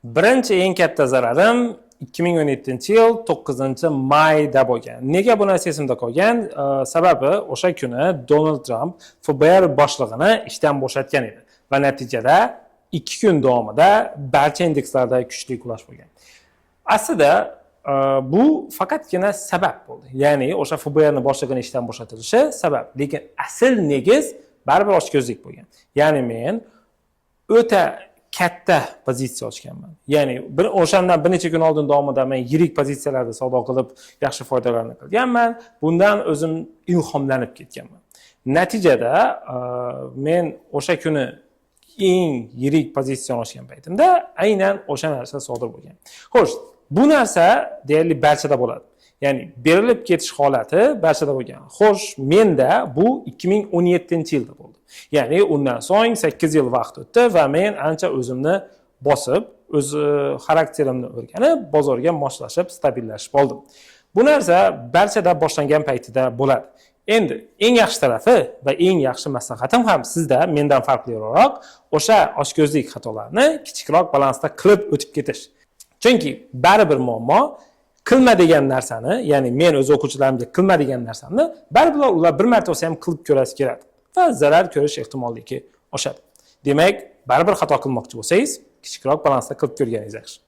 Birinchi eng katta zararim 2017-yil 9-mayda bo'lgan. Nega bu narsa esimda qolgan? Sababi o'sha kuni Donald Trump FBR boshlig'ini ishdan bo'shatgan edi va natijada 2 kun davomida barcha indekslarda kuchli qulash bo'lgan. Aslida bu faqatgina sabab bo'ldi. Ya'ni o'sha FBRning boshlig'ini ishdan bo'shatilishi sabab, lekin asl negiz baribir oshkozlik bo'lgan. Ya'ni men o'ta katta pozitsiya ochganman. Ya'ni o'shandan bir necha kun oldin davomida men yirik pozitsiyalarda savdo qilib, yaxshi foydalarni qilganman. Bundan o'zim ilhomlanib ketganman. Natijada men o'sha kuni eng yirik pozitsiyani ochgan paytimda aynan o'sha narsa sodir bo'lgan. Xo'sh, bu narsa deyarli barchada bo'ladi. Ya'ni berilib ketish holati barchada bo'lgan. Xo'sh, menda bu 2017-yilda bo'ldi. Ya'ni undan so'ng 8 yil vaqt o'tdi va men ancha o'zimni bosib, o'z xarakterimni o'rganib, bozorga moslashib, stabillashib oldim. Bu narsa barchada boshlangan paytida bo'ladi. Endi eng yaxshi tarafi va eng yaxshi maslahatim ham sizda mendan farqliroq o'sha oshkozlik xatolarni kichikroq balansda qilib o'tib ketish. Chunki baribir muammo qilma degan narsani, ya'ni men o'z o'quvchilarimga qilma degan narsamni baribir ular bir marta bo'lsa ham qilib ko'rasi keladi va zarar ko'rish ehtimolligi oshadi. Demak, baribir xato qilmoqchi bo'lsangiz, kichikroq balansda qilib ko'rganingiz yaxshi.